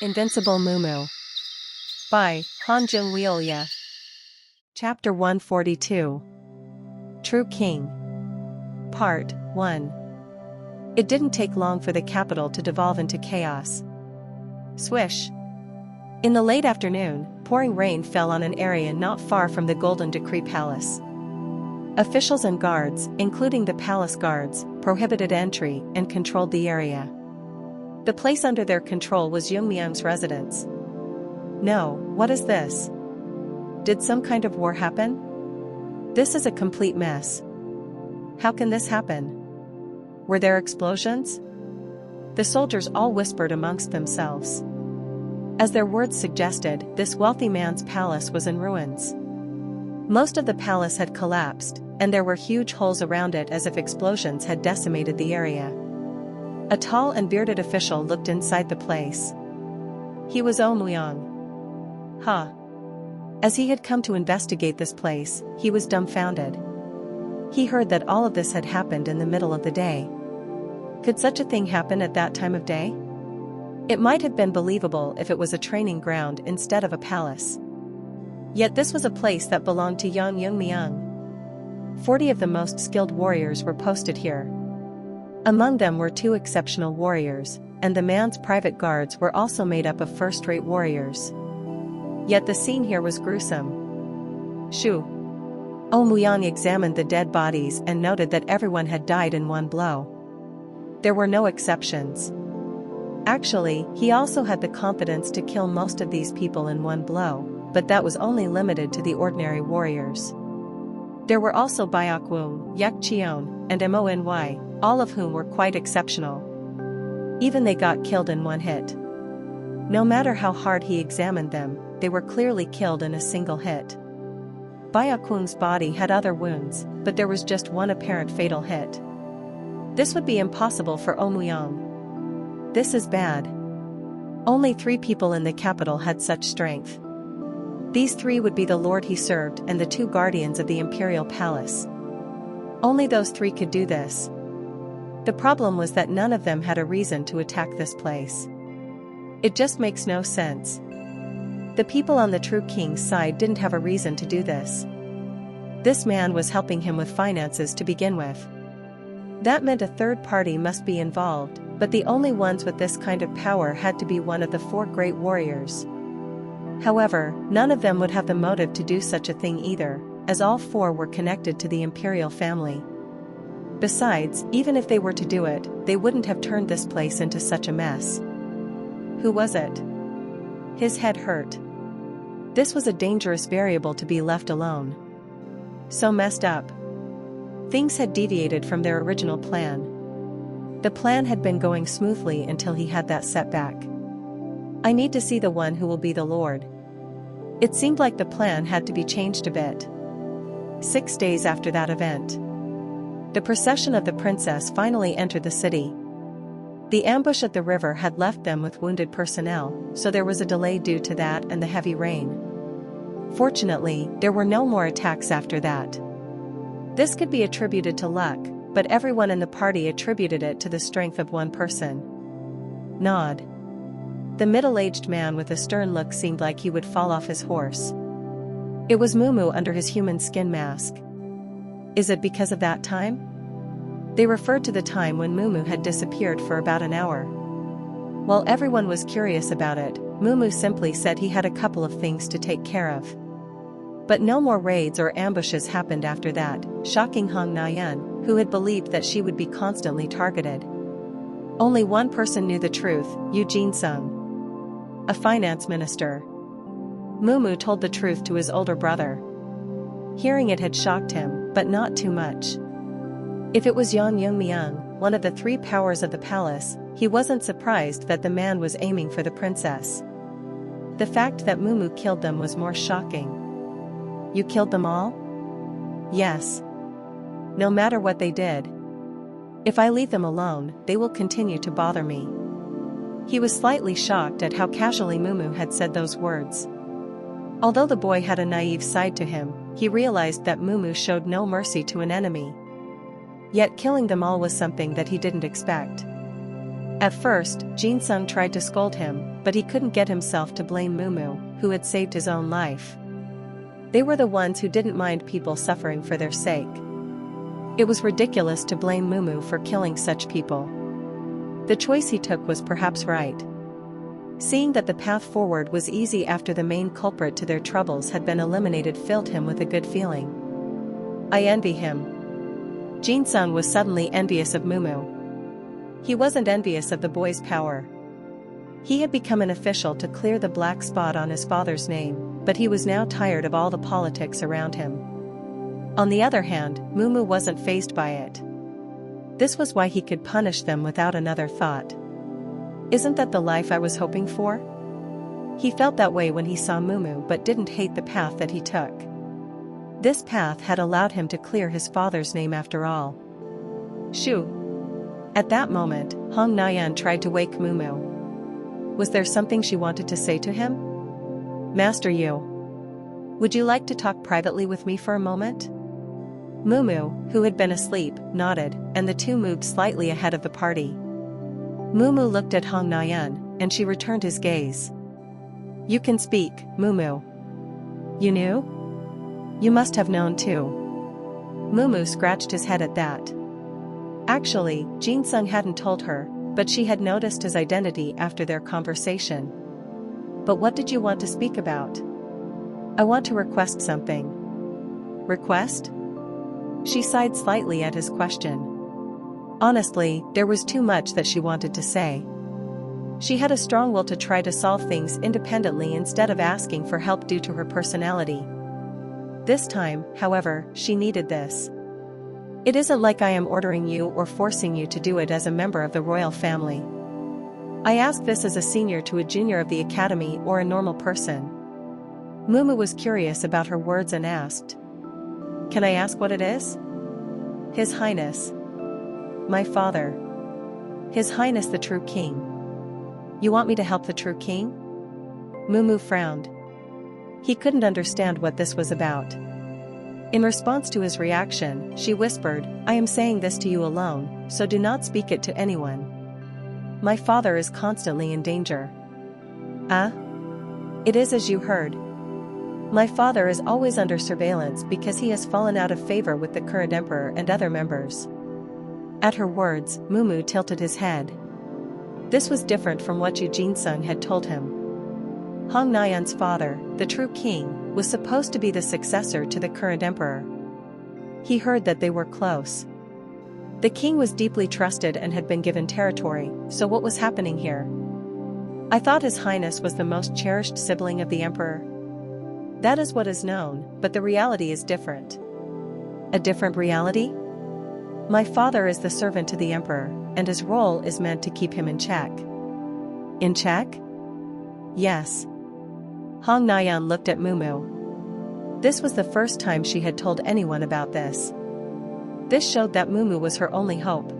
Invincible Mumu. By Han Jung-Wheelia. Chapter 142. True King. Part 1. It didn't take long for the capital to devolve into chaos. Swish. In the late afternoon, pouring rain fell on an area not far from the Golden Decree Palace. Officials and guards, including the palace guards, prohibited entry and controlled the area. The place under their control was Myung's residence. No, what is this? Did some kind of war happen? This is a complete mess. How can this happen? Were there explosions? The soldiers all whispered amongst themselves. As their words suggested, this wealthy man's palace was in ruins. Most of the palace had collapsed, and there were huge holes around it as if explosions had decimated the area. A tall and bearded official looked inside the place. He was Myung. Huh. As he had come to investigate this place, he was dumbfounded. He heard that all of this had happened in the middle of the day. Could such a thing happen at that time of day? It might have been believable if it was a training ground instead of a palace. Yet this was a place that belonged to Myung. 40 of the most skilled warriors were posted here. Among them were 2 exceptional warriors, and the man's private guards were also made up of first-rate warriors. Yet the scene here was gruesome. Shoo. Myung examined the dead bodies and noted that everyone had died in one blow. There were no exceptions. Actually, he also had the confidence to kill most of these people in one blow, but that was only limited to the ordinary warriors. There were also Byakwung, Yukcheon, and Mony, all of whom were quite exceptional. Even they got killed in one hit. No matter how hard he examined them, they were clearly killed in a single hit. Byakwung's body had other wounds, but there was just one apparent fatal hit. This would be impossible for Myung. This is bad. Only 3 people in the capital had such strength. These 3 would be the lord he served and the 2 guardians of the imperial palace. Only those 3 could do this. The problem was that none of them had a reason to attack this place. It just makes no sense. The people on the true king's side didn't have a reason to do this. This man was helping him with finances to begin with. That meant a third party must be involved, but the only ones with this kind of power had to be one of the 4 great warriors. However, none of them would have the motive to do such a thing either, as all 4 were connected to the imperial family. Besides, even if they were to do it, they wouldn't have turned this place into such a mess. Who was it? His head hurt. This was a dangerous variable to be left alone. So messed up. Things had deviated from their original plan. The plan had been going smoothly until he had that setback. I need to see the one who will be the Lord. It seemed like the plan had to be changed a bit. 6 days after that event, the procession of the princess finally entered the city. The ambush at the river had left them with wounded personnel, so there was a delay due to that and the heavy rain. Fortunately, there were no more attacks after that. This could be attributed to luck, but everyone in the party attributed it to the strength of one person. Nod. The middle-aged man with a stern look seemed like he would fall off his horse. It was Mumu under his human skin mask. Is it because of that time? They referred to the time when Mumu had disappeared for about an hour. While everyone was curious about it, Mumu simply said he had a couple of things to take care of. But no more raids or ambushes happened after that, shocking Hong Nayan, who had believed that she would be constantly targeted. Only one person knew the truth, Eugene Sung, a finance minister. Mumu told the truth to his older brother. Hearing it had shocked him, but not too much. If it was Myung, one of the 3 powers of the palace, he wasn't surprised that the man was aiming for the princess. The fact that Mumu killed them was more shocking. You killed them all? Yes. No matter what they did. If I leave them alone, they will continue to bother me. He was slightly shocked at how casually Mumu had said those words. Although the boy had a naive side to him, he realized that Mumu showed no mercy to an enemy. Yet killing them all was something that he didn't expect. At first, Jin-sung tried to scold him, but he couldn't get himself to blame Mumu, who had saved his own life. They were the ones who didn't mind people suffering for their sake. It was ridiculous to blame Mumu for killing such people. The choice he took was perhaps right. Seeing that the path forward was easy after the main culprit to their troubles had been eliminated filled him with a good feeling. I envy him. Jin-sung was suddenly envious of Mumu. He wasn't envious of the boy's power. He had become an official to clear the black spot on his father's name, but he was now tired of all the politics around him. On the other hand, Mumu wasn't fazed by it. This was why he could punish them without another thought. Isn't that the life I was hoping for? He felt that way when he saw Mumu but didn't hate the path that he took. This path had allowed him to clear his father's name after all. Shoo! At that moment, Hong Nayan tried to wake Mumu. Was there something she wanted to say to him? Master Yu. Would you like to talk privately with me for a moment? Mumu, who had been asleep, nodded, and the two moved slightly ahead of the party. Mumu looked at Hong Nayan, and she returned his gaze. You can speak, Mumu. You knew? You must have known too. Mumu scratched his head at that. Actually, Jin-sung hadn't told her, but she had noticed his identity after their conversation. But what did you want to speak about? I want to request something. Request? She sighed slightly at his question. Honestly, there was too much that she wanted to say. She had a strong will to try to solve things independently instead of asking for help due to her personality. This time, however, she needed this. It isn't like I am ordering you or forcing you to do it as a member of the royal family. I ask this as a senior to a junior of the academy or a normal person. Mumu was curious about her words and asked. Can I ask what it is? His Highness. My father. His Highness the true king. You want me to help the true king? Mumu frowned. He couldn't understand what this was about. In response to his reaction, she whispered, I am saying this to you alone, so do not speak it to anyone. My father is constantly in danger. It is as you heard. My father is always under surveillance because he has fallen out of favor with the current emperor and other members. At her words, Mumu tilted his head. This was different from what Jin-sung had told him. Hong Nayan's father, the true king, was supposed to be the successor to the current emperor. He heard that they were close. The king was deeply trusted and had been given territory, so what was happening here? I thought His Highness was the most cherished sibling of the emperor. That is what is known, but the reality is different. A different reality? My father is the servant to the emperor, and his role is meant to keep him in check. In check? Yes. Hong Nayan looked at Mumu. This was the first time she had told anyone about this. This showed that Mumu was her only hope.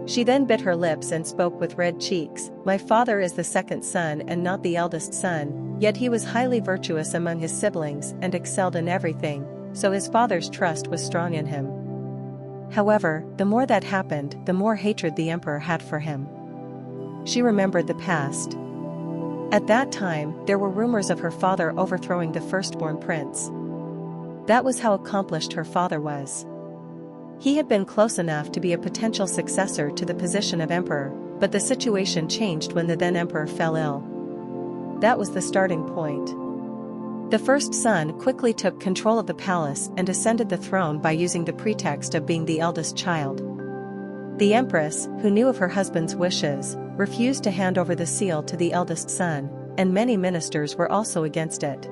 She then bit her lips and spoke with red cheeks. My father is the second son and not the eldest son, yet he was highly virtuous among his siblings and excelled in everything, so his father's trust was strong in him. However, the more that happened, the more hatred the emperor had for him. She remembered the past. At that time, there were rumors of her father overthrowing the firstborn prince. That was how accomplished her father was. He had been close enough to be a potential successor to the position of emperor, but the situation changed when the then emperor fell ill. That was the starting point. The first son quickly took control of the palace and ascended the throne by using the pretext of being the eldest child. The empress, who knew of her husband's wishes, refused to hand over the seal to the eldest son, and many ministers were also against it.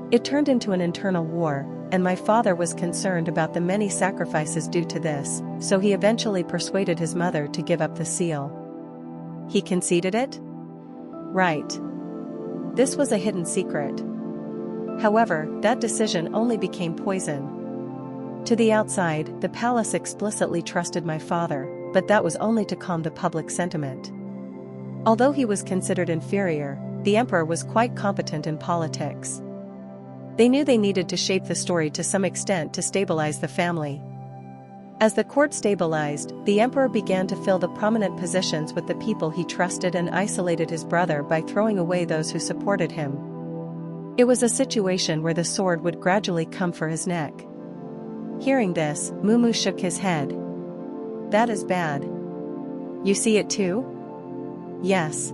It turned into an internal war, and my father was concerned about the many sacrifices due to this, so he eventually persuaded his mother to give up the seal. He conceded it? Right. This was a hidden secret. However, that decision only became poison. To the outside, the palace explicitly trusted my father, but that was only to calm the public sentiment. Although he was considered inferior, the emperor was quite competent in politics. They knew they needed to shape the story to some extent to stabilize the family. As the court stabilized, the emperor began to fill the prominent positions with the people he trusted and isolated his brother by throwing away those who supported him. It was a situation where the sword would gradually come for his neck. Hearing this, Mumu shook his head. That is bad. You see it too? Yes.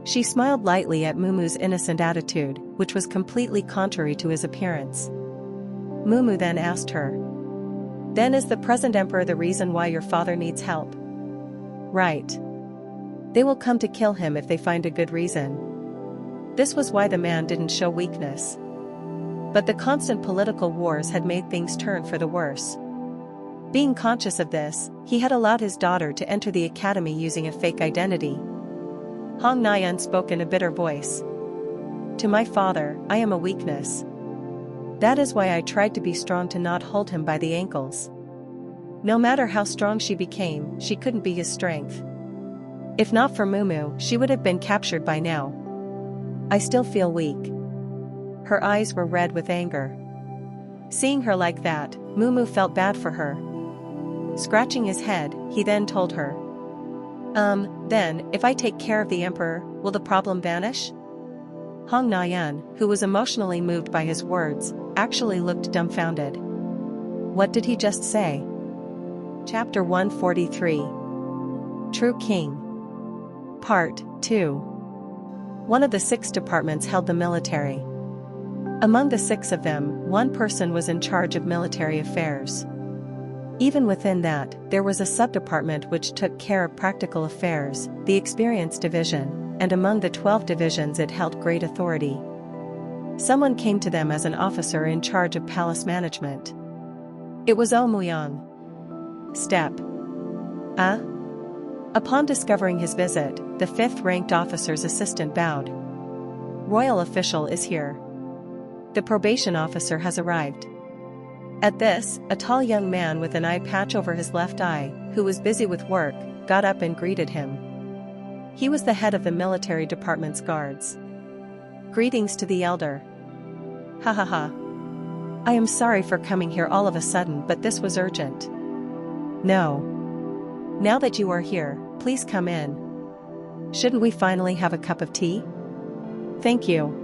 She smiled lightly at Mumu's innocent attitude, which was completely contrary to his appearance. Mumu then asked her. Then is the present emperor the reason why your father needs help? Right. They will come to kill him if they find a good reason. This was why the man didn't show weakness. But the constant political wars had made things turn for the worse. Being conscious of this, he had allowed his daughter to enter the academy using a fake identity. Hong Nayan spoke in a bitter voice. To my father, I am a weakness. That is why I tried to be strong to not hold him by the ankles. No matter how strong she became, she couldn't be his strength. If not for Mumu, she would have been captured by now. I still feel weak. Her eyes were red with anger. Seeing her like that, Mumu felt bad for her. Scratching his head, he then told her. Then, if I take care of the emperor, will the problem vanish? Hong Nayan, who was emotionally moved by his words, actually looked dumbfounded. What did he just say? Chapter 143. True King. Part 2. One of the 6 departments held the military. Among the 6 of them, one person was in charge of military affairs. Even within that, there was a sub-department which took care of practical affairs, the experience division, and among the 12 divisions it held great authority. Someone came to them as an officer in charge of palace management. It was Oh Muyang. Step. Upon discovering his visit, the 5th-ranked officer's assistant bowed. Royal official is here. The probation officer has arrived. At this, a tall young man with an eye patch over his left eye, who was busy with work, got up and greeted him. He was the head of the military department's guards. Greetings to the elder. Ha ha ha. I am sorry for coming here all of a sudden, but this was urgent. No. Now that you are here, please come in. Shouldn't we finally have a cup of tea? Thank you.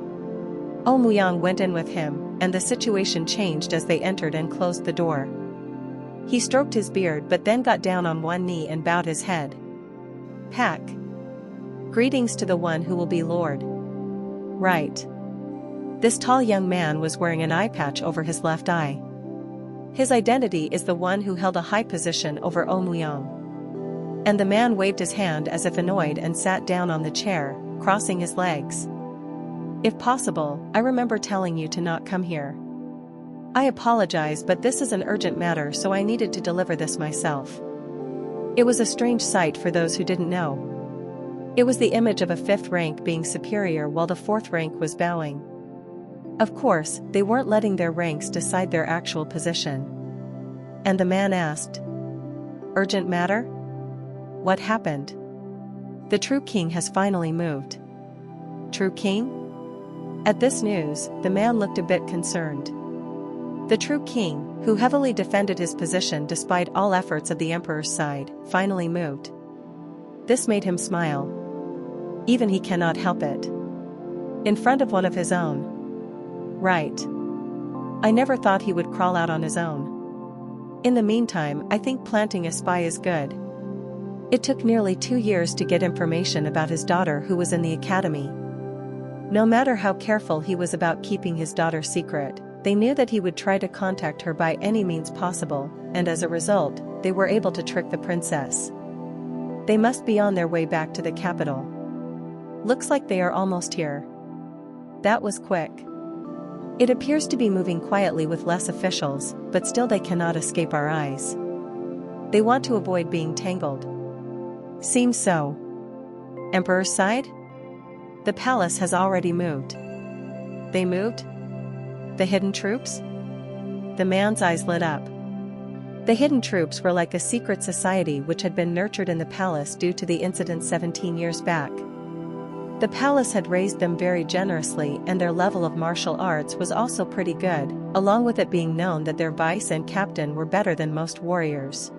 Oh Muyang went in with him, and the situation changed as they entered and closed the door. He stroked his beard but then got down on one knee and bowed his head. Pak. Greetings to the one who will be Lord. Right. This tall young man was wearing an eye patch over his left eye. His identity is the one who held a high position over Oh Muyang. And the man waved his hand as if annoyed and sat down on the chair, crossing his legs. If possible, I remember telling you to not come here. I apologize, but this is an urgent matter, so I needed to deliver this myself. It was a strange sight for those who didn't know. It was the image of a 5th rank being superior while the 4th rank was bowing. Of course, they weren't letting their ranks decide their actual position. And the man asked, Urgent matter? What happened? The true king has finally moved. True king? At this news, the man looked a bit concerned. The true king, who heavily defended his position despite all efforts of the emperor's side, finally moved. This made him smile. Even he cannot help it. In front of one of his own. Right. I never thought he would crawl out on his own. In the meantime, I think planting a spy is good. It took nearly 2 years to get information about his daughter who was in the academy. No matter how careful he was about keeping his daughter secret, they knew that he would try to contact her by any means possible, and as a result, they were able to trick the princess. They must be on their way back to the capital. Looks like they are almost here. That was quick. It appears to be moving quietly with less officials, but still they cannot escape our eyes. They want to avoid being tangled. Seems so. Emperor's side? The palace has already moved. They moved? The hidden troops? The man's eyes lit up. The hidden troops were like a secret society which had been nurtured in the palace due to the incident 17 years back. The palace had raised them very generously, and their level of martial arts was also pretty good, along with it being known that their vice and captain were better than most warriors.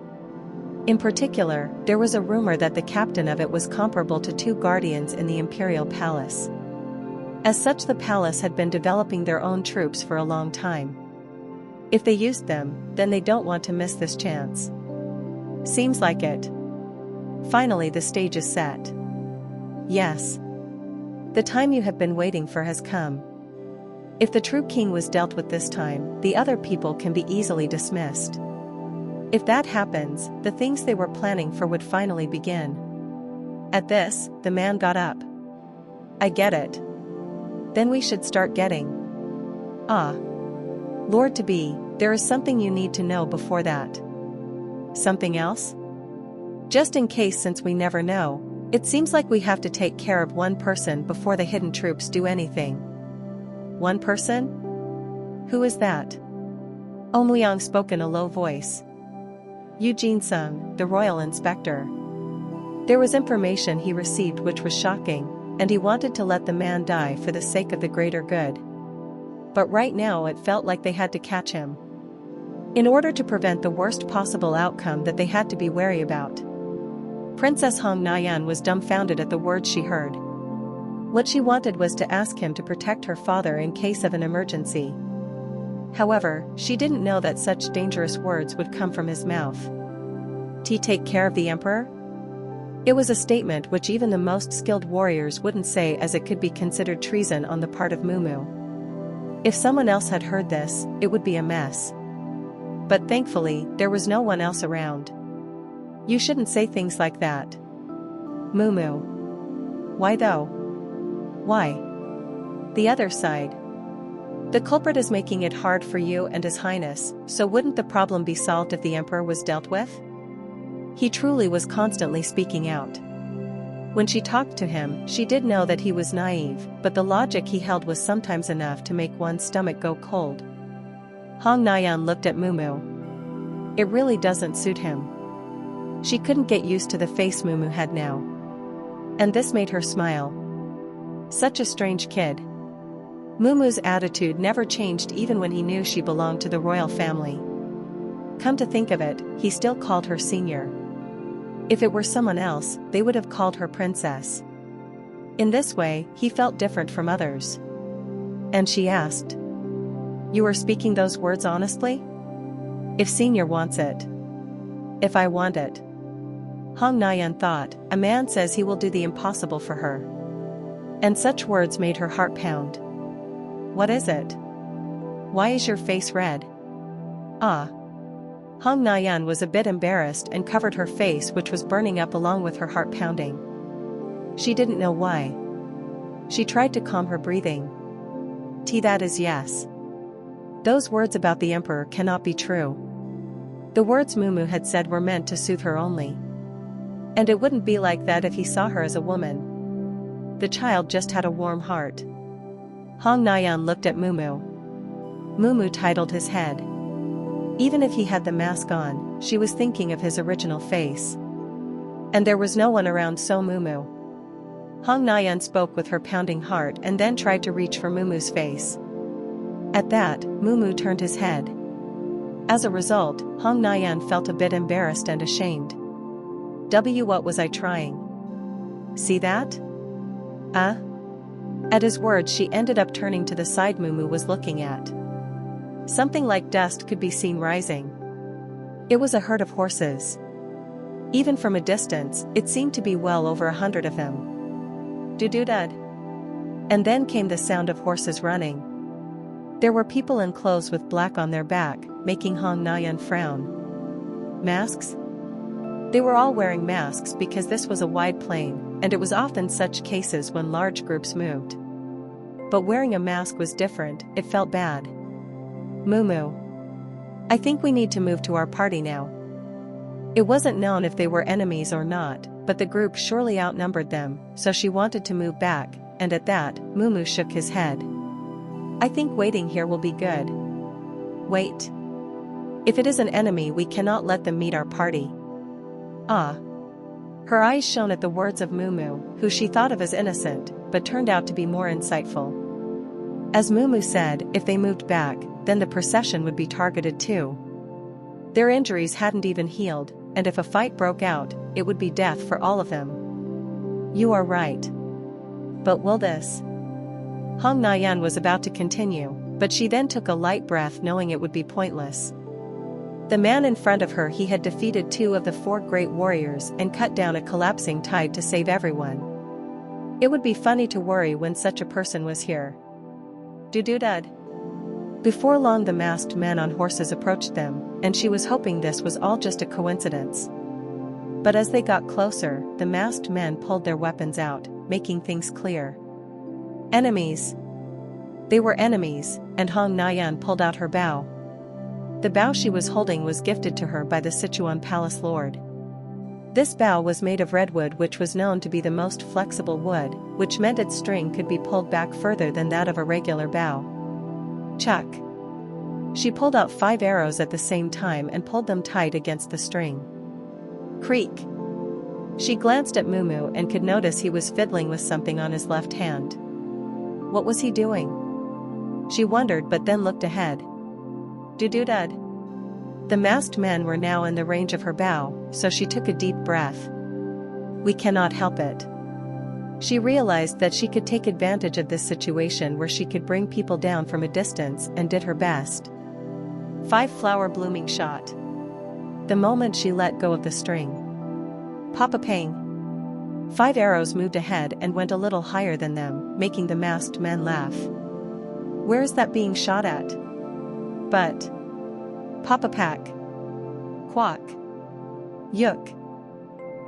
In particular, there was a rumor that the captain of it was comparable to 2 guardians in the imperial palace. As such, the palace had been developing their own troops for a long time. If they used them, then they don't want to miss this chance. Seems like it. Finally, the stage is set. Yes. The time you have been waiting for has come. If the true king was dealt with this time, the other people can be easily dismissed. If that happens, the things they were planning for would finally begin. At this, the man got up. I get it. Then we should start getting. Ah. Lord-to-be, there is something you need to know before that. Something else? Just in case, since we never know, it seems like we have to take care of one person before the hidden troops do anything. One person? Who is that? Liang spoke in a low voice. Eugene Sung, the royal inspector. There was information he received which was shocking, and he wanted to let the man die for the sake of the greater good. But right now it felt like they had to catch him. In order to prevent the worst possible outcome that they had to be wary about. Princess Hong Nayan was dumbfounded at the words she heard. What she wanted was to ask him to protect her father in case of an emergency. However, she didn't know that such dangerous words would come from his mouth. To take care of the emperor? It was a statement which even the most skilled warriors wouldn't say, as it could be considered treason on the part of Mumu. If someone else had heard this, it would be a mess. But thankfully, there was no one else around. You shouldn't say things like that. Mumu. Why though? Why? The other side. The culprit is making it hard for you and His Highness, so wouldn't the problem be solved if the emperor was dealt with? He truly was constantly speaking out. When she talked to him, she did know that he was naive, but the logic he held was sometimes enough to make one's stomach go cold. Hong Nayan looked at Mumu. It really doesn't suit him. She couldn't get used to the face Mumu had now. And this made her smile. Such a strange kid. Mumu's attitude never changed even when he knew she belonged to the royal family. Come to think of it, he still called her senior. If it were someone else, they would have called her princess. In this way, he felt different from others. And she asked, "You are speaking those words honestly? If senior wants it. If I want it." Hong Nayan thought, a man says he will do the impossible for her. And such words made her heart pound. What is it? Why is your face red? Ah. Hong Nayan was a bit embarrassed and covered her face, which was burning up along with her heart pounding. She didn't know why. She tried to calm her breathing. That is yes. Those words about the emperor cannot be true. The words Mumu had said were meant to soothe her only. And it wouldn't be like that if he saw her as a woman. The child just had a warm heart. Hong Nayan looked at Mumu. Mumu titled his head. Even if he had the mask on, she was thinking of his original face. And there was no one around, so Mumu. Hong Nayan spoke with her pounding heart and then tried to reach for Mumu's face. At that, Mumu turned his head. As a result, Hong Nayan felt a bit embarrassed and ashamed. What was I trying? See that? At his words, she ended up turning to the side Mumu was looking at. Something like dust could be seen rising. It was a herd of horses. Even from a distance, it seemed to be well over 100 of them. Dud. And then came the sound of horses running. There were people in clothes with black on their back, making Hong Nayan frown. Masks? They were all wearing masks because this was a wide plain, and it was often such cases when large groups moved. But wearing a mask was different, it felt bad. Mumu. I think we need to move to our party now. It wasn't known if they were enemies or not, but the group surely outnumbered them, so she wanted to move back, and at that, Mumu shook his head. I think waiting here will be good. Wait. If it is an enemy, we cannot let them meet our party. Her eyes shone at the words of Mumu, who she thought of as innocent, but turned out to be more insightful. As Mumu said, if they moved back, then the procession would be targeted too. Their injuries hadn't even healed, and if a fight broke out, it would be death for all of them. You are right. But will this? Hong Nayan was about to continue, but she then took a light breath knowing it would be pointless. The man in front of her, he had defeated 2 of the 4 great warriors and cut down a collapsing tide to save everyone. It would be funny to worry when such a person was here. Dud. Before long the masked men on horses approached them, and she was hoping this was all just a coincidence. But as they got closer, the masked men pulled their weapons out, making things clear. Enemies. They were enemies, and Hong Nayan pulled out her bow. The bow she was holding was gifted to her by the Sichuan Palace Lord. This bow was made of redwood, which was known to be the most flexible wood, which meant its string could be pulled back further than that of a regular bow. Chuck. She pulled out 5 arrows at the same time and pulled them tight against the string. Creak. She glanced at Mumu and could notice he was fiddling with something on his left hand. What was he doing? She wondered, but then looked ahead. Dud. The masked men were now in the range of her bow, so she took a deep breath. We cannot help it. She realized that she could take advantage of this situation where she could bring people down from a distance, and did her best. 5 flower blooming shot. The moment she let go of the string. Pop a pang. 5 arrows moved ahead and went a little higher than them, making the masked men laugh. Where is that being shot at? But. Pop a pack. Quack. Yook.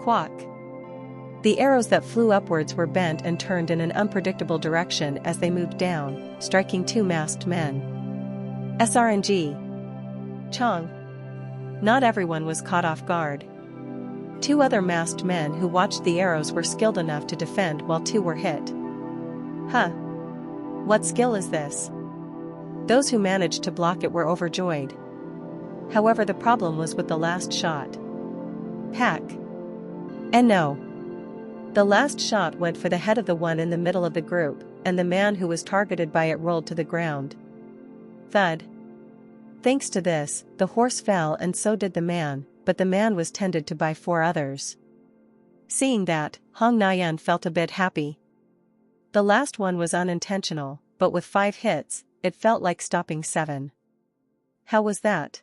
Quack. The arrows that flew upwards were bent and turned in an unpredictable direction as they moved down, striking 2 masked men. SRNG. Chong. Not everyone was caught off guard. 2 other masked men who watched the arrows were skilled enough to defend while 2 were hit. Huh. What skill is this? Those who managed to block it were overjoyed. However, the problem was with the last shot. Pack. And no. The last shot went for the head of the one in the middle of the group, and the man who was targeted by it rolled to the ground. Thud. Thanks to this, the horse fell and so did the man, but the man was tended to by 4 others. Seeing that, Hong Nayan felt a bit happy. The last one was unintentional, but with 5 hits, it felt like stopping 7. How was that?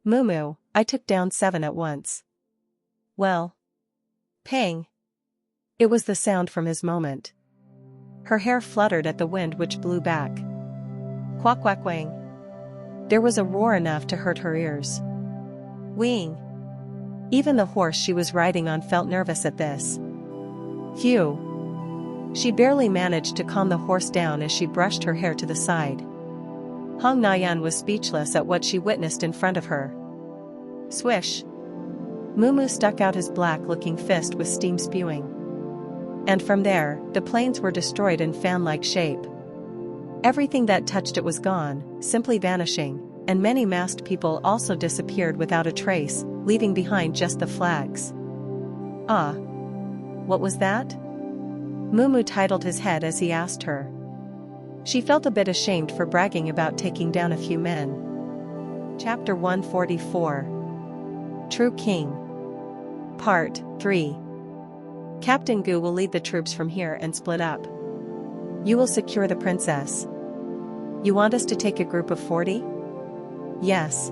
Mumu, I took down 7 at once. Well. Pang. It was the sound from his moment. Her hair fluttered at the wind which blew back. Quack quack wang. There was a roar enough to hurt her ears. Wing. Even the horse she was riding on felt nervous at this. Phew. She barely managed to calm the horse down as she brushed her hair to the side. Hong Nayan was speechless at what she witnessed in front of her. Swish. Mumu stuck out his black-looking fist with steam spewing. And from there, the planes were destroyed in fan-like shape. Everything that touched it was gone, simply vanishing, and many masked people also disappeared without a trace, leaving behind just the flags. Ah. What was that? Mumu titled his head as he asked her. She felt a bit ashamed for bragging about taking down a few men. Chapter 144. True King. Part 3. Captain Gu will lead the troops from here and split up. You will secure the princess. You want us to take a group of 40? Yes.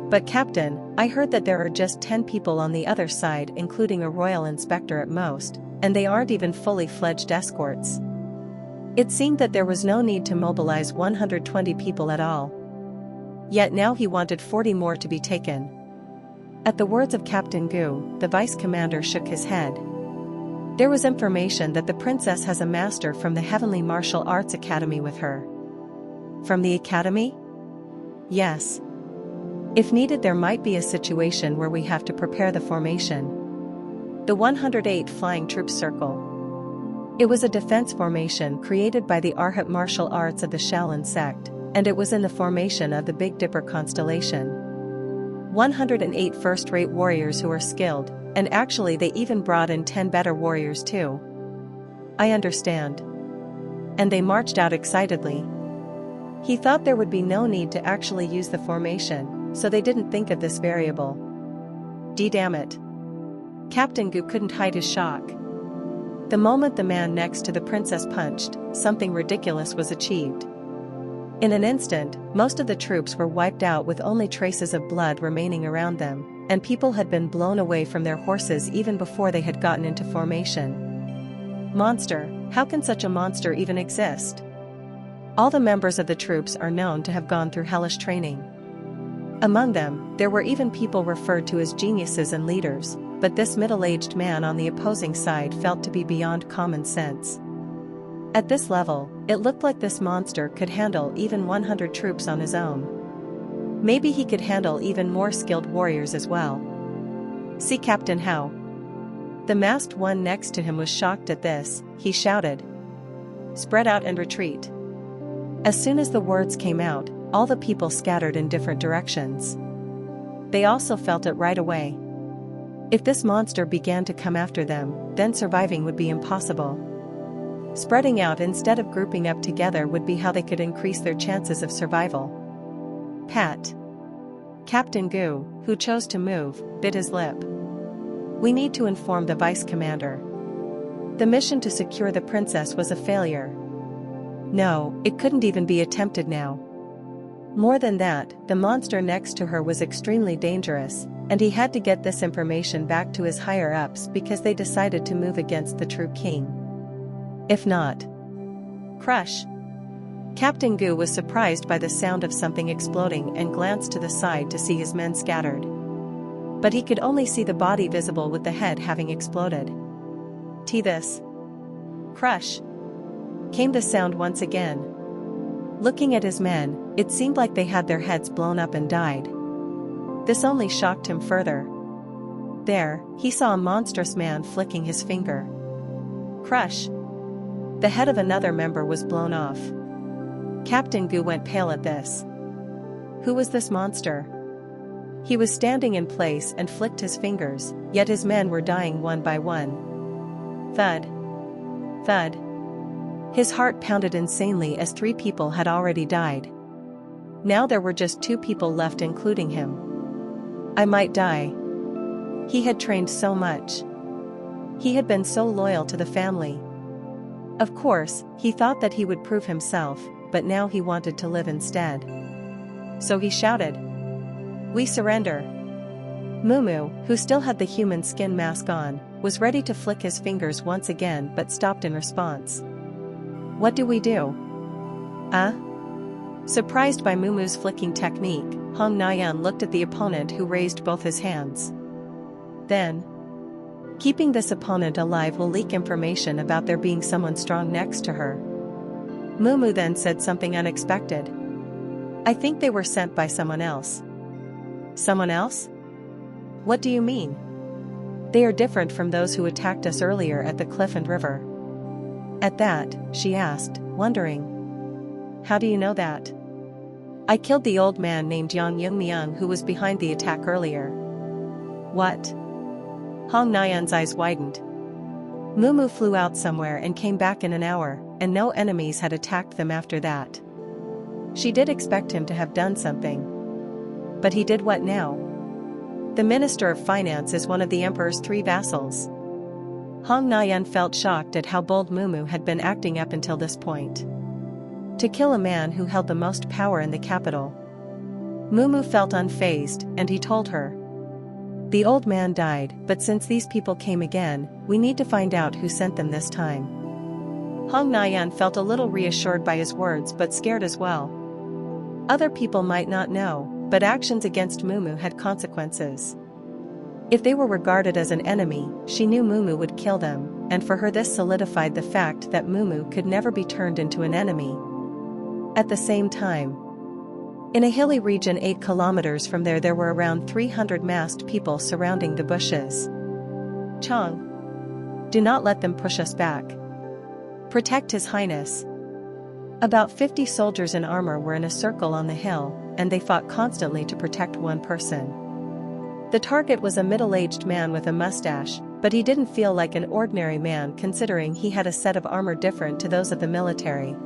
But Captain, I heard that there are just 10 people on the other side, including a royal inspector at most, and they aren't even fully fledged escorts. It seemed that there was no need to mobilize 120 people at all. Yet now he wanted 40 more to be taken. At the words of Captain Gu, the vice commander shook his head. There was information that the princess has a master from the Heavenly Martial Arts Academy with her. From the academy? Yes. If needed, there might be a situation where we have to prepare the formation. The 108 Flying Troops Circle. It was a defense formation created by the Arhat martial arts of the Shaolin sect, and it was in the formation of the Big Dipper constellation. 108 first-rate warriors who are skilled, and actually they even brought in 10 better warriors too. I understand. And they marched out excitedly. He thought there would be no need to actually use the formation, so they didn't think of this variable. Damn it. Captain Gu couldn't hide his shock. The moment the man next to the princess punched, something ridiculous was achieved. In an instant, most of the troops were wiped out with only traces of blood remaining around them, and people had been blown away from their horses even before they had gotten into formation. Monster, how can such a monster even exist? All the members of the troops are known to have gone through hellish training. Among them, there were even people referred to as geniuses and leaders, but this middle-aged man on the opposing side felt to be beyond common sense. At this level, it looked like this monster could handle even 100 troops on his own. Maybe he could handle even more skilled warriors as well. See Captain Hao. The masked one next to him was shocked at this. He shouted, "Spread out and retreat." As soon as the words came out, all the people scattered in different directions. They also felt it right away. If this monster began to come after them, then surviving would be impossible. Spreading out instead of grouping up together would be how they could increase their chances of survival. Pat. Captain Gu, who chose to move, bit his lip. We need to inform the vice commander. The mission to secure the princess was a failure. No, it couldn't even be attempted now. More than that, the monster next to her was extremely dangerous, and he had to get this information back to his higher-ups because they decided to move against the true king. If not, crush. Captain Gu was surprised by the sound of something exploding and glanced to the side to see his men scattered. But he could only see the body visible with the head having exploded. This. Crush. Came the sound once again. Looking at his men, it seemed like they had their heads blown up and died. This only shocked him further. There, he saw a monstrous man flicking his finger. Crush. The head of another member was blown off. Captain Gu went pale at this. Who was this monster? He was standing in place and flicked his fingers, yet his men were dying one by one. Thud. Thud. His heart pounded insanely as 3 people had already died. Now there were just 2 people left, including him. I might die. He had trained so much. He had been so loyal to the family. Of course, he thought that he would prove himself, but now he wanted to live instead. So he shouted, "We surrender." Mumu, who still had the human skin mask on, was ready to flick his fingers once again but stopped in response. What do we do? Surprised by Mumu's flicking technique, Hong Nayan looked at the opponent who raised both his hands. Then, keeping this opponent alive will leak information about there being someone strong next to her. Mumu then said something unexpected. I think they were sent by someone else. Someone else? What do you mean? They are different from those who attacked us earlier at the cliff and river. At that, she asked, wondering. How do you know that? I killed the old man named Yang Yongmyung who was behind the attack earlier. What? Hong Nayan's eyes widened. Mumu flew out somewhere and came back in an hour, and no enemies had attacked them after that. She did expect him to have done something. But he did what now? The Minister of Finance is one of the Emperor's 3 vassals. Hong Nayan felt shocked at how bold Mumu had been acting up until this point. To kill a man who held the most power in the capital. Mumu felt unfazed, and he told her. The old man died, but since these people came again, we need to find out who sent them this time. Hong Nayan felt a little reassured by his words but scared as well. Other people might not know, but actions against Mumu had consequences. If they were regarded as an enemy, she knew Mumu would kill them, and for her this solidified the fact that Mumu could never be turned into an enemy. At the same time, in a hilly region 8 kilometers from there were around 300 masked people surrounding the bushes. Chong. Do not let them push us back. Protect His Highness. About 50 soldiers in armor were in a circle on the hill, and they fought constantly to protect one person. The target was a middle-aged man with a mustache, but he didn't feel like an ordinary man considering he had a set of armor different to those of the military.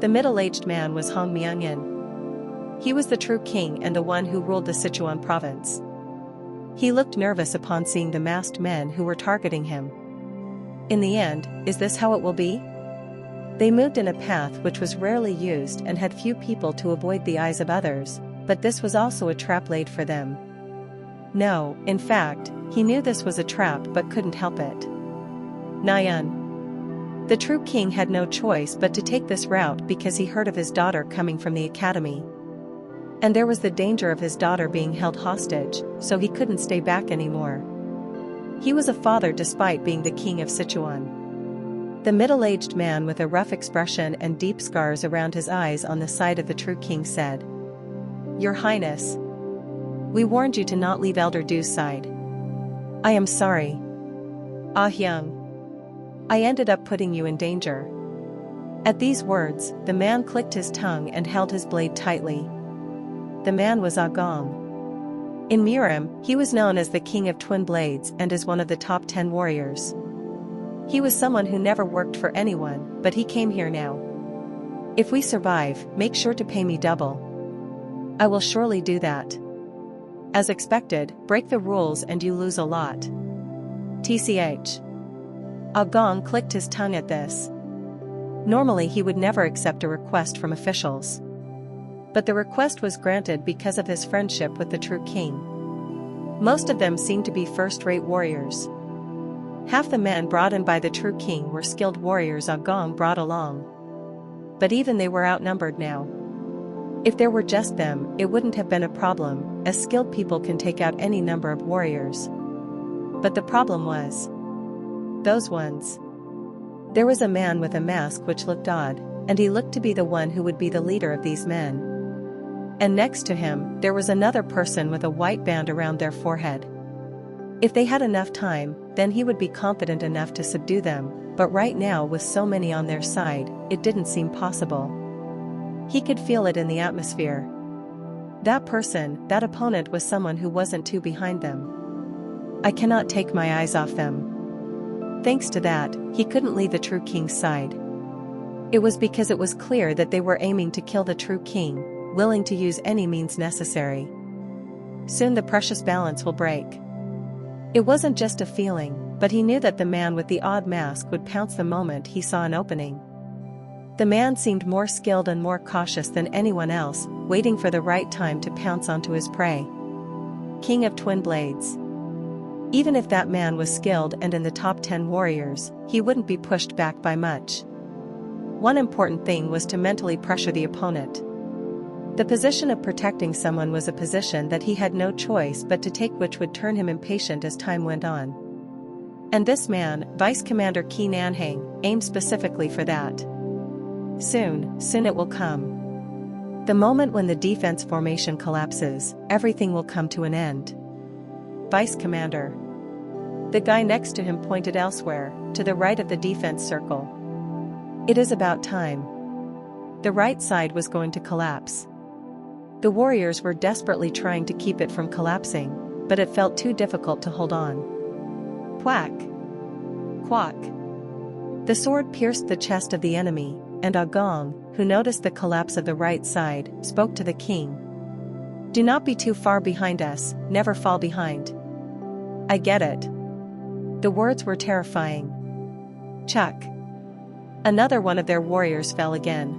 The middle-aged man was Hong Myungin. He was the true king and the one who ruled the Sichuan province. He looked nervous upon seeing the masked men who were targeting him. In the end, is this how it will be? They moved in a path which was rarely used and had few people to avoid the eyes of others, but this was also a trap laid for them. No, in fact, he knew this was a trap but couldn't help it. Nayan. The true king had no choice but to take this route because he heard of his daughter coming from the academy. And there was the danger of his daughter being held hostage, so he couldn't stay back anymore. He was a father despite being the king of Sichuan. The middle-aged man with a rough expression and deep scars around his eyes on the side of the true king said, "Your Highness, we warned you to not leave Elder Du's side. I am sorry. Ah Hyung. I ended up putting you in danger." At these words, the man clicked his tongue and held his blade tightly. The man was Ah Gong. In Murim, he was known as the King of Twin Blades and as one of the top 10 warriors. He was someone who never worked for anyone, but he came here now. "If we survive, make sure to pay me double." "I will surely do that." "As expected, break the rules and you lose a lot." TCH. Ah Gong clicked his tongue at this. Normally he would never accept a request from officials. But the request was granted because of his friendship with the true king. Most of them seemed to be first-rate warriors. Half the men brought in by the true king were skilled warriors Ah Gong brought along. But even they were outnumbered now. If there were just them, it wouldn't have been a problem, as skilled people can take out any number of warriors. But the problem was those ones. There was a man with a mask which looked odd, and he looked to be the one who would be the leader of these men. And next to him, there was another person with a white band around their forehead. If they had enough time, then he would be confident enough to subdue them, but right now with so many on their side, it didn't seem possible. He could feel it in the atmosphere. That person, that opponent was someone who wasn't too behind them. I cannot take my eyes off them. Thanks to that, he couldn't leave the true king's side. It was because it was clear that they were aiming to kill the true king, willing to use any means necessary. Soon the precious balance will break. It wasn't just a feeling, but he knew that the man with the odd mask would pounce the moment he saw an opening. The man seemed more skilled and more cautious than anyone else, waiting for the right time to pounce onto his prey. King of Twin Blades. Even if that man was skilled and in the top 10 warriors, he wouldn't be pushed back by much. One important thing was to mentally pressure the opponent. The position of protecting someone was a position that he had no choice but to take, which would turn him impatient as time went on. And this man, Vice Commander Qi Nanhang, aimed specifically for that. Soon it will come. The moment when the defense formation collapses, everything will come to an end. Vice Commander. The guy next to him pointed elsewhere, to the right of the defense circle. It is about time. The right side was going to collapse. The warriors were desperately trying to keep it from collapsing, but it felt too difficult to hold on. Quack! Quack! The sword pierced the chest of the enemy, and Ah Gong, who noticed the collapse of the right side, spoke to the king. "Do not be too far behind us, never fall behind." "I get it." The words were terrifying. Chuck! Another one of their warriors fell again.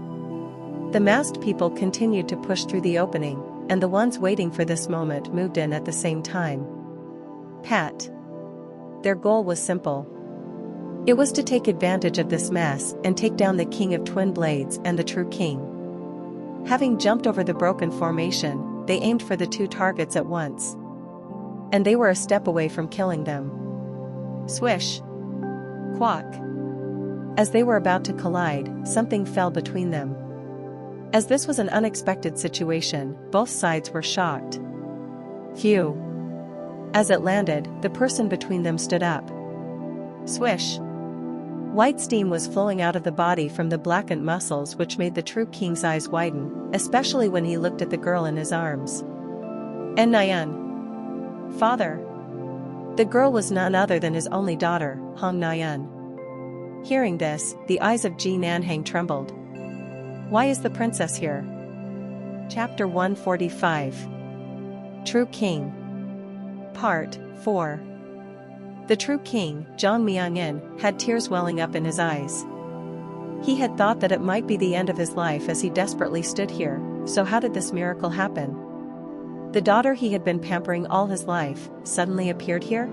The masked people continued to push through the opening, and the ones waiting for this moment moved in at the same time. Pat. Their goal was simple. It was to take advantage of this mess and take down the King of Twin Blades and the true king. Having jumped over the broken formation, they aimed for the two targets at once. And they were a step away from killing them. Swish! Quack! As they were about to collide, something fell between them. As this was an unexpected situation, both sides were shocked. Phew! As it landed, the person between them stood up. Swish! White steam was flowing out of the body from the blackened muscles, which made the true king's eyes widen, especially when he looked at the girl in his arms. En Nayan. Father. The girl was none other than his only daughter, Hong Nayan. Hearing this, the eyes of Ji Nanhang trembled. Why is the princess here? Chapter 145. True King. Part 4. The true king, Zhang Miangyin, had tears welling up in his eyes. He had thought that it might be the end of his life as he desperately stood here, so how did this miracle happen? The daughter he had been pampering all his life, suddenly appeared here?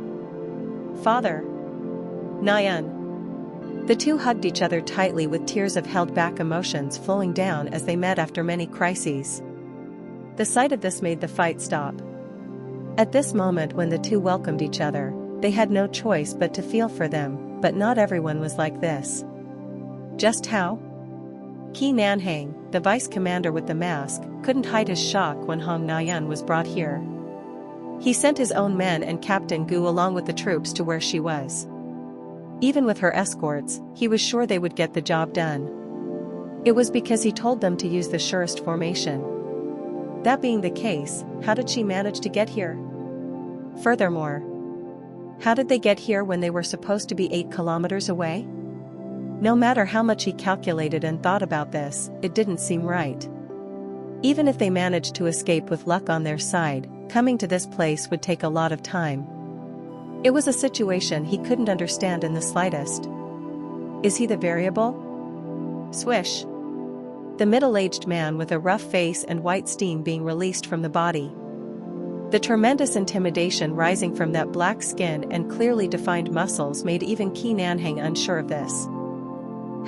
Father. Nayan. The two hugged each other tightly with tears of held-back emotions flowing down as they met after many crises. The sight of this made the fight stop. At this moment when the two welcomed each other, they had no choice but to feel for them, but not everyone was like this. Just how? Qi Nanhang, the vice commander with the mask, couldn't hide his shock when Hong Nayan was brought here. He sent his own men and Captain Gu along with the troops to where she was. Even with her escorts, he was sure they would get the job done. It was because he told them to use the surest formation. That being the case, how did she manage to get here? Furthermore, how did they get here when they were supposed to be 8 kilometers away? No matter how much he calculated and thought about this, it didn't seem right. Even if they managed to escape with luck on their side, coming to this place would take a lot of time. It was a situation he couldn't understand in the slightest. Is he the variable? Swish. The middle-aged man with a rough face and white steam being released from the body. The tremendous intimidation rising from that black skin and clearly defined muscles made even Qi Nanhang unsure of this.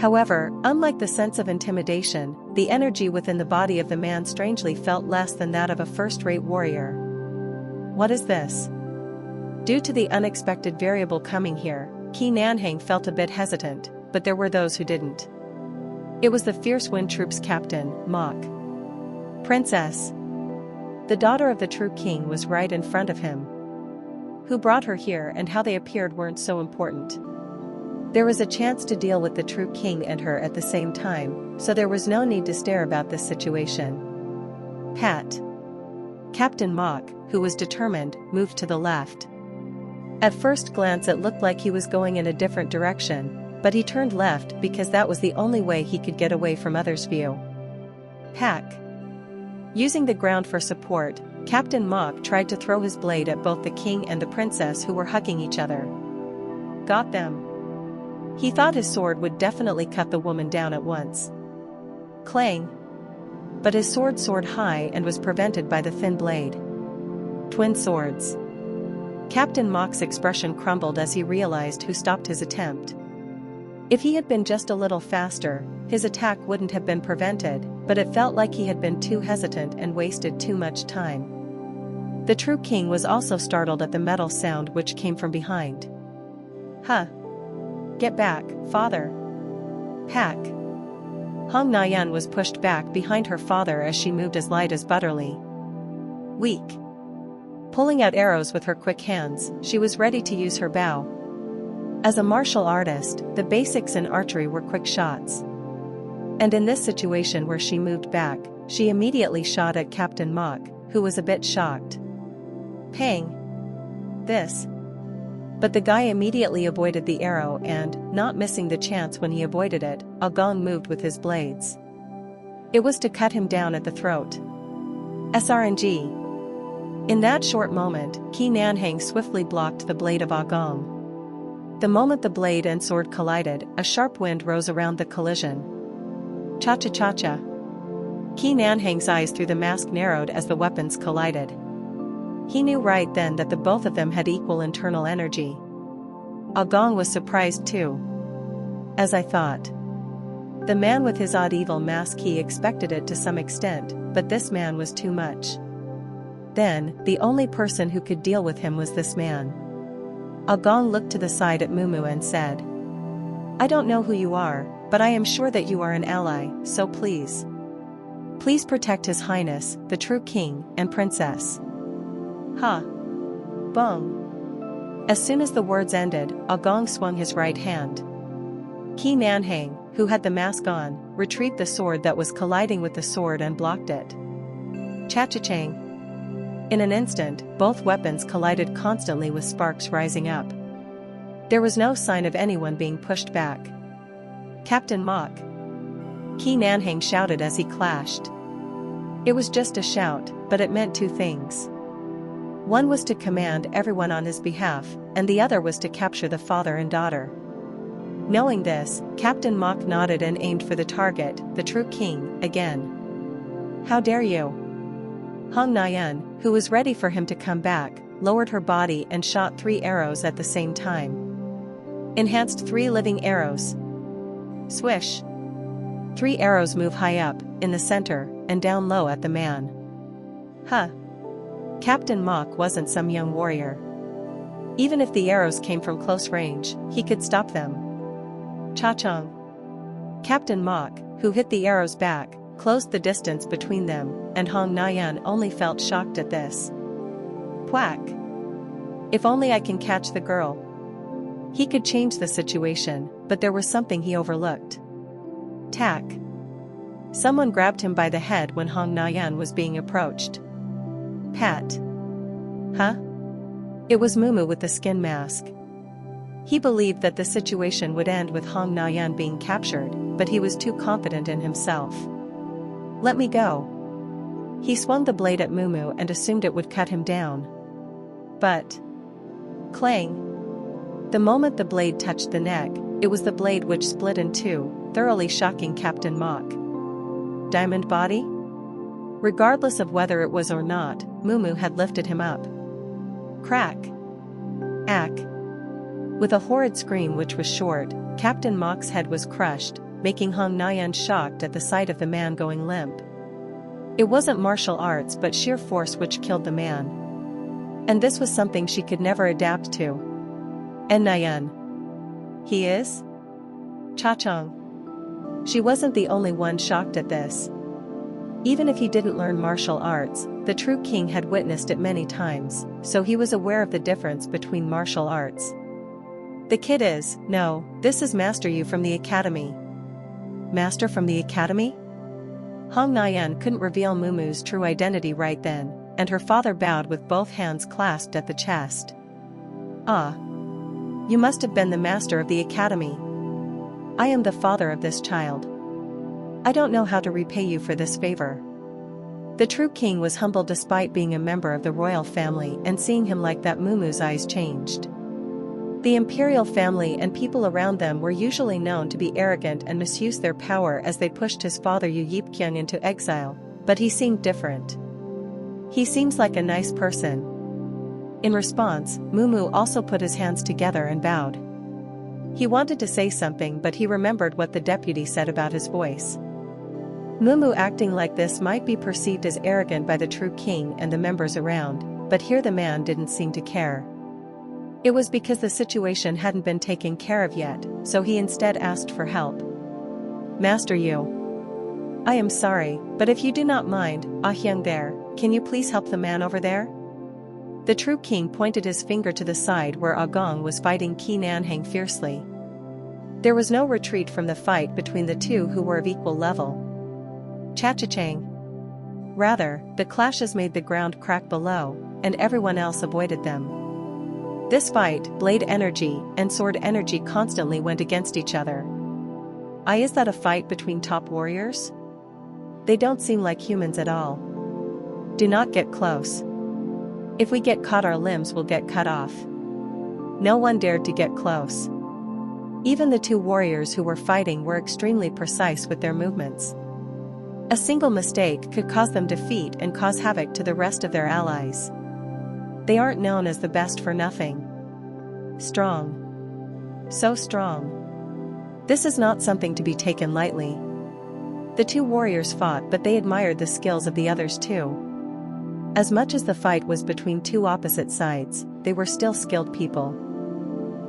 However, unlike the sense of intimidation, the energy within the body of the man strangely felt less than that of a first-rate warrior. What is this? Due to the unexpected variable coming here, Qi Nanhang felt a bit hesitant, but there were those who didn't. It was the fierce wind troops captain, Mok. Princess. The daughter of the true king was right in front of him. Who brought her here and how they appeared weren't so important. There was a chance to deal with the true king and her at the same time, so there was no need to stare about this situation. Pat. Captain Mok, who was determined, moved to the left. At first glance it looked like he was going in a different direction, but he turned left because that was the only way he could get away from others' view. Pack. Using the ground for support, Captain Mok tried to throw his blade at both the king and the princess who were hugging each other. Got them. He thought his sword would definitely cut the woman down at once. Clang. But his sword soared high and was prevented by the thin blade. Twin swords. Captain Mok's expression crumbled as he realized who stopped his attempt. If he had been just a little faster, his attack wouldn't have been prevented, but it felt like he had been too hesitant and wasted too much time. The true king was also startled at the metal sound which came from behind. Huh. Get back, father. Pack. Hong Nayan was pushed back behind her father as she moved as light as butterly. Weak. Pulling out arrows with her quick hands, she was ready to use her bow. As a martial artist, the basics in archery were quick shots. And in this situation where she moved back, she immediately shot at Captain Mok, who was a bit shocked. Pang. This. But the guy immediately avoided the arrow and, not missing the chance when he avoided it, Agong moved with his blades. It was to cut him down at the throat. SRNG. In that short moment, Qi Nanhang swiftly blocked the blade of Agong. The moment the blade and sword collided, a sharp wind rose around the collision. Cha-cha-cha-cha. Qi Nanhang's eyes through the mask narrowed as the weapons collided. He knew right then that the both of them had equal internal energy. Agong was surprised too. As I thought. The man with his odd evil mask, he expected it to some extent, but this man was too much. Then, the only person who could deal with him was this man. Agong looked to the side at Mumu and said, I don't know who you are, but I am sure that you are an ally, so please. Please protect His Highness, the true king, and princess. Ha! Bong! As soon as the words ended, Agong swung his right hand. Qi Nanhang, who had the mask on, retrieved the sword that was colliding with the sword and blocked it. Cha-cha-chang! In an instant, both weapons collided constantly with sparks rising up. There was no sign of anyone being pushed back. "Captain Mok!" Ki Nanhang shouted as he clashed. It was just a shout, but it meant two things. One was to command everyone on his behalf, and the other was to capture the father and daughter. Knowing this, Captain Mok nodded and aimed for the target, the true king, again. "How dare you!" Hong Nayan, who was ready for him to come back, lowered her body and shot 3 arrows at the same time. Enhanced 3 living arrows. Swish! 3 arrows move high up, in the center, and down low at the man. Huh! Captain Mok wasn't some young warrior. Even if the arrows came from close range, he could stop them. Cha-chong! Captain Mok, who hit the arrows back, closed the distance between them, and Hong Nayan only felt shocked at this. Whack! If only I can catch the girl. He could change the situation, but there was something he overlooked. Tack! Someone grabbed him by the head when Hong Nayan was being approached. Pat! Huh? It was Mumu with the skin mask. He believed that the situation would end with Hong Nayan being captured, but he was too confident in himself. "Let me go." He swung the blade at Mumu and assumed it would cut him down. But... clang! The moment the blade touched the neck, it was the blade which split in two, thoroughly shocking Captain Mok. Diamond body? Regardless of whether it was or not, Mumu had lifted him up. Crack! Ack! With a horrid scream which was short, Captain Mok's head was crushed, making Hong Nayan shocked at the sight of the man going limp. It wasn't martial arts but sheer force which killed the man. And this was something she could never adapt to. And Nayan. He is? Cha-chong. She wasn't the only one shocked at this. Even if he didn't learn martial arts, the true king had witnessed it many times, so he was aware of the difference between martial arts. The kid is, no, this is Master Yu from the academy. Master from the academy? Hong Nayan couldn't reveal Mumu's true identity right then, and her father bowed with both hands clasped at the chest. Ah. You must have been the master of the academy. I am the father of this child. I don't know how to repay you for this favor. The true king was humbled despite being a member of the royal family, and seeing him like that, Mumu's eyes changed. The imperial family and people around them were usually known to be arrogant and misuse their power as they pushed his father Yu Yipkyung into exile, but he seemed different. He seems like a nice person. In response, Mumu also put his hands together and bowed. He wanted to say something, but he remembered what the deputy said about his voice. Mumu acting like this might be perceived as arrogant by the true king and the members around, but here the man didn't seem to care. It was because the situation hadn't been taken care of yet, so he instead asked for help. Master Yu. I am sorry, but if you do not mind, Hyung there, can you please help the man over there? The true king pointed his finger to the side where Agong was fighting Ki Nanhang fiercely. There was no retreat from the fight between the two who were of equal level. Cha-cha-chang. Rather, the clashes made the ground crack below, and everyone else avoided them. This fight, blade energy and sword energy constantly went against each other. Is that a fight between top warriors? They don't seem like humans at all. Do not get close. If we get caught, our limbs will get cut off. No one dared to get close. Even the two warriors who were fighting were extremely precise with their movements. A single mistake could cause them defeat and cause havoc to the rest of their allies. They aren't known as the best for nothing. Strong. So strong. This is not something to be taken lightly. The two warriors fought, but they admired the skills of the others too. As much as the fight was between two opposite sides, they were still skilled people.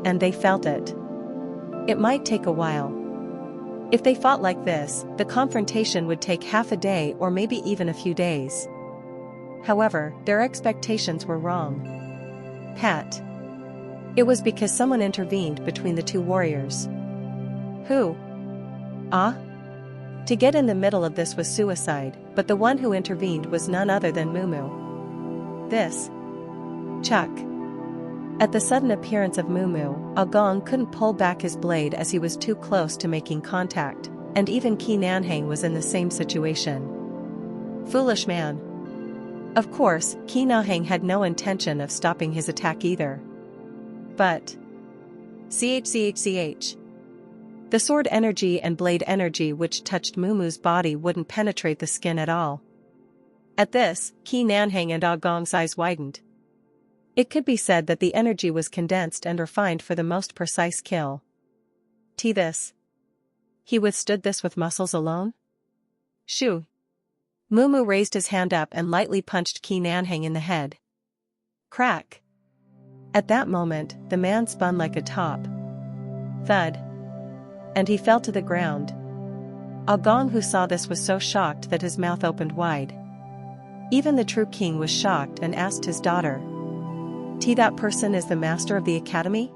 And they felt it. It might take a while. If they fought like this, the confrontation would take half a day or maybe even a few days. However, their expectations were wrong. Pat. It was because someone intervened between the two warriors. Who? To get in the middle of this was suicide, but the one who intervened was none other than Mumu. this. Chuck. At the sudden appearance of Mumu, Agong couldn't pull back his blade as he was too close to making contact, and even Qi Nanhang was in the same situation. Foolish man. Of course, Qi Nanhang had no intention of stopping his attack either. But CHCHCH. The sword energy and blade energy which touched Mumu's body wouldn't penetrate the skin at all. At this, Qi Nanhang and Agong's eyes widened. It could be said that the energy was condensed and refined for the most precise kill. This. He withstood this with muscles alone? Shoo. Mumu raised his hand up and lightly punched Qi Nanhang in the head. Crack. At that moment, the man spun like a top. Thud. And he fell to the ground. Agong, who saw this, was so shocked that his mouth opened wide. Even the true king was shocked and asked his daughter, "That person is the master of the academy?"